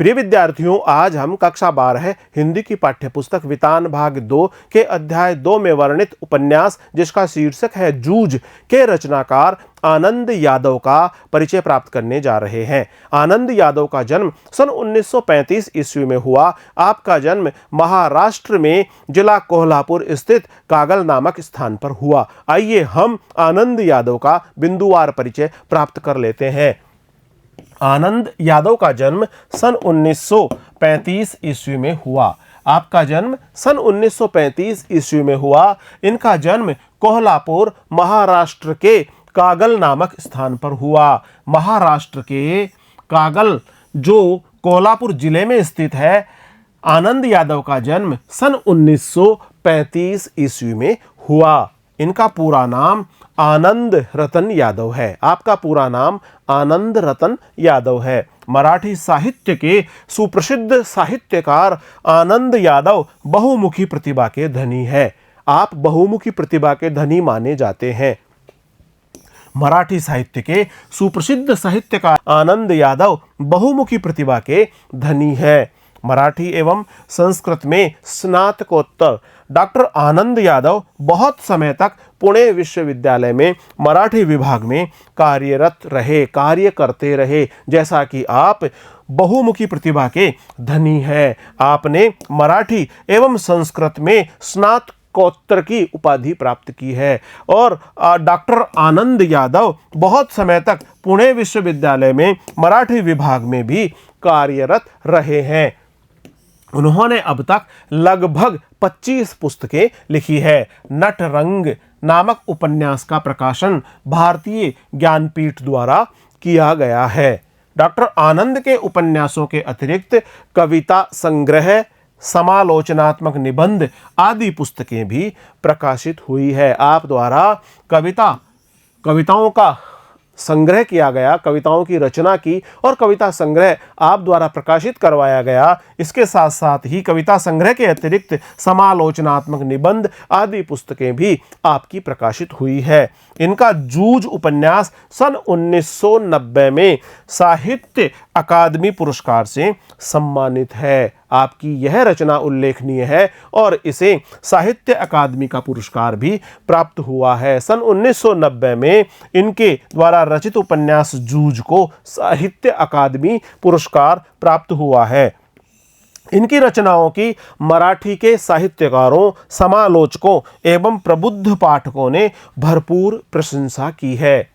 प्रिय विद्यार्थियों, आज हम कक्षा 12 हिंदी की पाठ्यपुस्तक वितान भाग 2 के अध्याय 2 में वर्णित उपन्यास जिसका शीर्षक है जूझ के रचनाकार आनंद यादव का परिचय प्राप्त करने जा रहे हैं। आनंद यादव का जन्म सन 1935 ईस्वी में हुआ। आपका जन्म महाराष्ट्र में जिला कोल्हापुर स्थित कागल नामक स्थान पर हुआ। आइए हम आनंद यादव का बिंदुवार परिचय प्राप्त कर लेते हैं। आनंद यादव का जन्म सन 1935 ईस्वी में हुआ। आपका जन्म सन 1935 ईस्वी में हुआ। इनका जन्म कोल्हापुर महाराष्ट्र के कागल नामक स्थान पर हुआ। महाराष्ट्र के कागल जो कोल्हापुर जिले में स्थित है। आनंद यादव का जन्म सन 1935 ईस्वी में हुआ। इनका पूरा नाम आनंद रतन यादव है। आपका पूरा नाम आनंद रतन यादव है। मराठी साहित्य के सुप्रसिद्ध साहित्यकार आनंद यादव बहुमुखी प्रतिभा के धनी है। आप बहुमुखी प्रतिभा के धनी माने जाते हैं। मराठी साहित्य के सुप्रसिद्ध साहित्यकार आनंद यादव बहुमुखी प्रतिभा के धनी है। मराठी एवं संस्कृत में स्नातकोत्तर डॉक्टर आनंद यादव बहुत समय तक पुणे विश्वविद्यालय में मराठी विभाग में कार्य करते रहे। जैसा कि आप बहुमुखी प्रतिभा के धनी हैं। आपने मराठी एवं संस्कृत में स्नातकोत्तर की उपाधि प्राप्त की है और डॉक्टर आनंद यादव बहुत समय तक पुणे विश्वविद्यालय में मराठी विभाग में भी कार्यरत रहे हैं। उन्होंने अब तक लगभग 25 पुस्तकें लिखी है। नटरंग नामक उपन्यास का प्रकाशन भारतीय ज्ञानपीठ द्वारा किया गया है। डॉक्टर आनंद के उपन्यासों के अतिरिक्त कविता संग्रह, समालोचनात्मक निबंध आदि पुस्तकें भी प्रकाशित हुई है। आप द्वारा कविताओं का संग्रह किया गया, कविताओं की रचना की और कविता संग्रह आप द्वारा प्रकाशित करवाया गया। इसके साथ साथ ही कविता संग्रह के अतिरिक्त समालोचनात्मक निबंध आदि पुस्तकें भी आपकी प्रकाशित हुई है। इनका जूझ उपन्यास सन 1990 में साहित्य अकादमी पुरस्कार से सम्मानित है। आपकी यह रचना उल्लेखनीय है और इसे साहित्य अकादमी का पुरस्कार भी प्राप्त हुआ है। सन 1990 में इनके द्वारा रचित उपन्यास जूझ को साहित्य अकादमी पुरस्कार प्राप्त हुआ है। इनकी रचनाओं की मराठी के साहित्यकारों, समालोचकों एवं प्रबुद्ध पाठकों ने भरपूर प्रशंसा की है।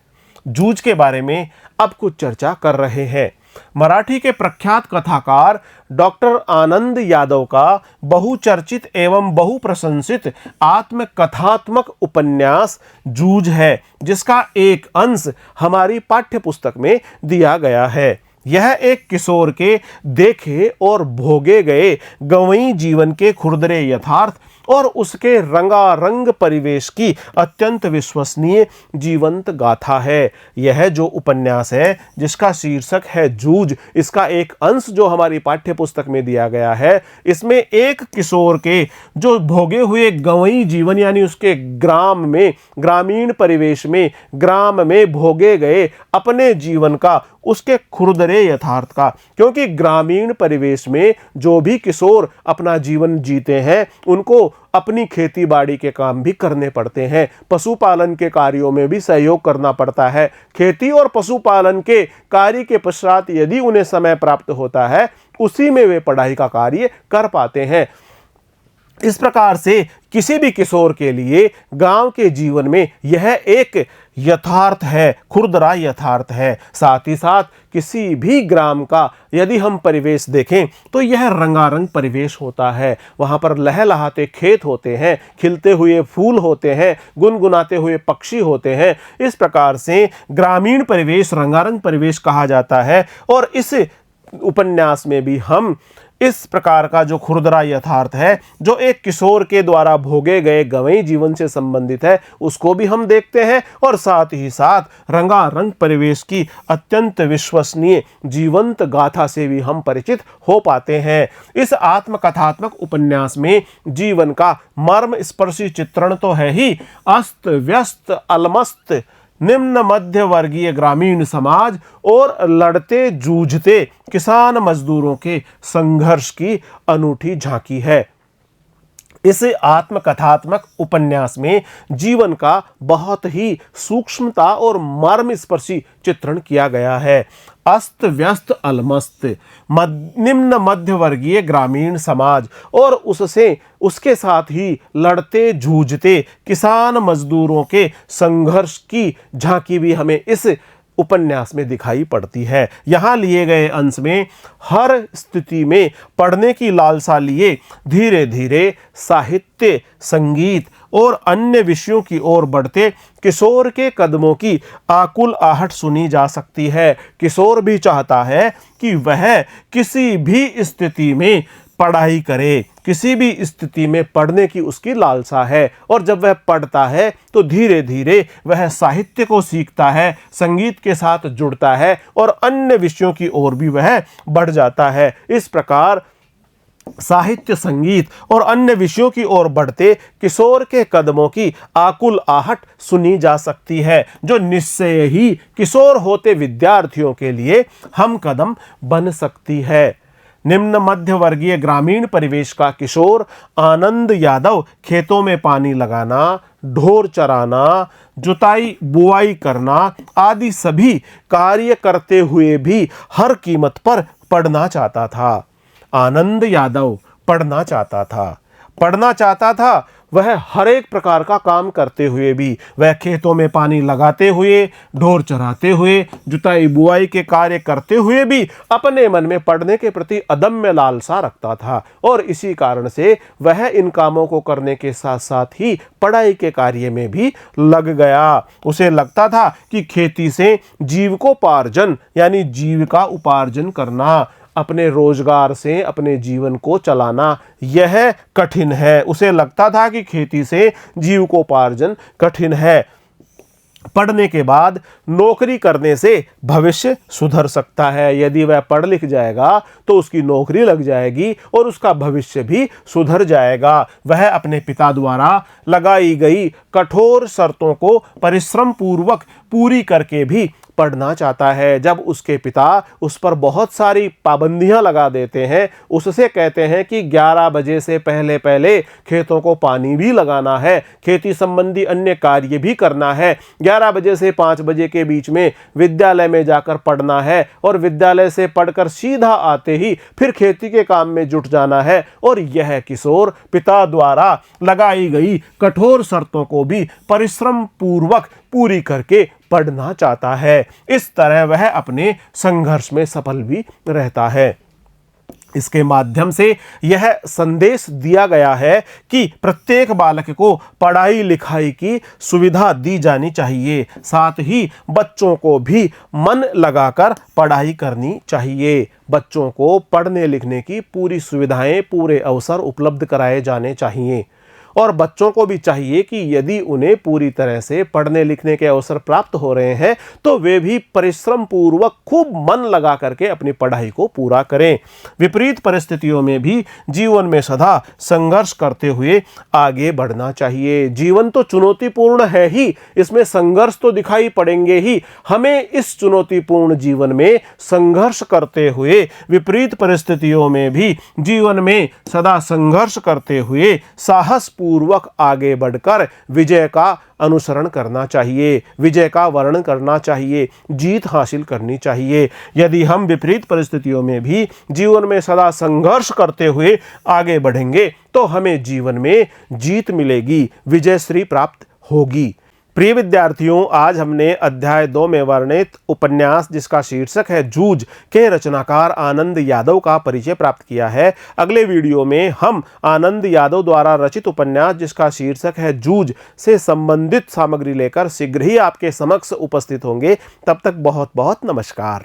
जूझ के बारे में अब कुछ चर्चा कर रहे हैं। मराठी के प्रख्यात कथाकार डॉक्टर आनंद यादव का बहुचर्चित एवं बहुप्रशंसित आत्मकथात्मक उपन्यास जूझ है, जिसका एक अंश हमारी पाठ्यपुस्तक में दिया गया है। यह एक किशोर के देखे और भोगे गए गंवई जीवन के खुरदरे यथार्थ और उसके रंगारंग परिवेश की अत्यंत विश्वसनीय जीवंत गाथा है। यह जो उपन्यास है जिसका शीर्षक है जूझ, इसका एक अंश जो हमारी पाठ्यपुस्तक में दिया गया है, इसमें एक किशोर के जो भोगे हुए गंवई जीवन यानी उसके ग्रामीण परिवेश में, ग्राम में भोगे गए अपने जीवन का, उसके खुरदरे यथार्थ का, क्योंकि ग्रामीण परिवेश में जो भी किशोर अपना जीवन जीते हैं उनको अपनी खेती बाड़ी के काम भी करने पड़ते हैं, पशुपालन के कार्यों में भी सहयोग करना पड़ता है। खेती और पशुपालन के कार्य के पश्चात यदि उन्हें समय प्राप्त होता है, उसी में वे पढ़ाई का कार्य कर पाते हैं। इस प्रकार से किसी भी किशोर के लिए गांव के जीवन में यह एक यथार्थ है, खुरदरा यथार्थ है। साथ ही साथ किसी भी ग्राम का यदि हम परिवेश देखें तो यह रंगारंग परिवेश होता है। वहाँ पर लहलहाते खेत होते हैं, खिलते हुए फूल होते हैं, गुनगुनाते हुए पक्षी होते हैं। इस प्रकार से ग्रामीण परिवेश रंगारंग परिवेश कहा जाता है। और इस उपन्यास में भी हम इस प्रकार का जो खुरदरा यथार्थ है, जो एक किशोर के द्वारा भोगे गए गंवई जीवन से संबंधित है, उसको भी हम देखते हैं और साथ ही साथ रंगारंग परिवेश की अत्यंत विश्वसनीय जीवंत गाथा से भी हम परिचित हो पाते हैं। इस आत्मकथात्मक उपन्यास में जीवन का मर्म स्पर्शी चित्रण तो है ही, अस्त व्यस्त अलमस्त निम्न मध्य वर्गीय ग्रामीण समाज और लड़ते जूझते किसान मजदूरों के संघर्ष की अनूठी झांकी है। इस आत्मकथात्मक उपन्यास में जीवन का बहुत ही सूक्ष्मता और मर्मस्पर्शी चित्रण किया गया है। अस्त व्यस्त अलमस्त निम्न मध्य वर्गीय ग्रामीण समाज और उसके साथ ही लड़ते जूझते किसान मजदूरों के संघर्ष की झांकी भी हमें इस उपन्यास में दिखाई पड़ती है। यहाँ लिए गए अंश में हर स्थिति में पढ़ने की लालसा लिए धीरे धीरे साहित्य, संगीत और अन्य विषयों की ओर बढ़ते किशोर के कदमों की आकुल आहट सुनी जा सकती है। किशोर भी चाहता है कि वह किसी भी स्थिति में पढ़ाई करे, किसी भी स्थिति में पढ़ने की उसकी लालसा है, और जब वह पढ़ता है तो धीरे धीरे वह साहित्य को सीखता है, संगीत के साथ जुड़ता है और अन्य विषयों की ओर भी वह बढ़ जाता है। इस प्रकार साहित्य, संगीत और अन्य विषयों की ओर बढ़ते किशोर के कदमों की आकुल आहट सुनी जा सकती है, जो निश्चय ही किशोर होते विद्यार्थियों के लिए हम कदम बन सकती है। निम्न मध्य वर्गीय ग्रामीण परिवेश का किशोर आनंद यादव खेतों में पानी लगाना, ढोर चराना, जुताई बुआई करना आदि सभी कार्य करते हुए भी हर कीमत पर पढ़ना चाहता था। आनंद यादव पढ़ना चाहता था। वह हर एक प्रकार का काम करते हुए भी, वह खेतों में पानी लगाते हुए, ढोर चराते हुए, जुताई बुआई के कार्य करते हुए भी अपने मन में पढ़ने के प्रति अदम्य लालसा रखता था, और इसी कारण से वह इन कामों को करने के साथ साथ ही पढ़ाई के कार्य में भी लग गया। उसे लगता था कि खेती से जीविकोपार्जन यानी जीविका उपार्जन करना, अपने रोजगार से अपने जीवन को चलाना, यह कठिन है। उसे लगता था कि खेती से जीविकोपार्जन कठिन है। पढ़ने के बाद नौकरी करने से भविष्य सुधर सकता है। यदि वह पढ़ लिख जाएगा तो उसकी नौकरी लग जाएगी और उसका भविष्य भी सुधर जाएगा। वह अपने पिता द्वारा लगाई गई कठोर शर्तों को परिश्रम पूर्वक पूरी करके भी पढ़ना चाहता है। जब उसके पिता उस पर बहुत सारी पाबंदियां लगा देते हैं, उससे कहते हैं कि 11 बजे से पहले पहले खेतों को पानी भी लगाना है, खेती संबंधी अन्य कार्य भी करना है, 11 बजे से 5 बजे के बीच में विद्यालय में जाकर पढ़ना है और विद्यालय से पढ़कर सीधा आते ही फिर खेती के काम में जुट जाना है। और यह किशोर पिता द्वारा लगाई गई कठोर शर्तों को भी परिश्रम पूर्वक पूरी करके पढ़ना चाहता है। इस तरह वह अपने संघर्ष में सफल भी रहता है। इसके माध्यम से यह संदेश दिया गया है कि प्रत्येक बालक को पढ़ाई लिखाई की सुविधा दी जानी चाहिए, साथ ही बच्चों को भी मन लगाकर पढ़ाई करनी चाहिए। बच्चों को पढ़ने लिखने की पूरी सुविधाएं, पूरे अवसर उपलब्ध कराए जाने चाहिए, और बच्चों को भी चाहिए कि यदि उन्हें पूरी तरह से पढ़ने लिखने के अवसर प्राप्त हो रहे हैं तो वे भी परिश्रम पूर्वक खूब मन लगा करके अपनी पढ़ाई को पूरा करें। विपरीत परिस्थितियों में भी जीवन में सदा संघर्ष करते हुए आगे बढ़ना चाहिए। जीवन तो चुनौतीपूर्ण है ही, इसमें संघर्ष तो दिखाई पड़ेंगे ही। हमें इस चुनौतीपूर्ण जीवन में संघर्ष करते हुए, विपरीत परिस्थितियों में भी जीवन में सदा संघर्ष करते हुए साहस पूर्वक आगे बढ़कर विजय का अनुसरण करना चाहिए, विजय का वर्णन करना चाहिए, जीत हासिल करनी चाहिए। यदि हम विपरीत परिस्थितियों में भी जीवन में सदा संघर्ष करते हुए आगे बढ़ेंगे तो हमें जीवन में जीत मिलेगी, विजय श्री प्राप्त होगी। प्रिय विद्यार्थियों, आज हमने अध्याय 2 में वर्णित उपन्यास जिसका शीर्षक है जूझ के रचनाकार आनंद यादव का परिचय प्राप्त किया है। अगले वीडियो में हम आनंद यादव द्वारा रचित उपन्यास जिसका शीर्षक है जूझ से संबंधित सामग्री लेकर शीघ्र ही आपके समक्ष उपस्थित होंगे। तब तक बहुत बहुत नमस्कार।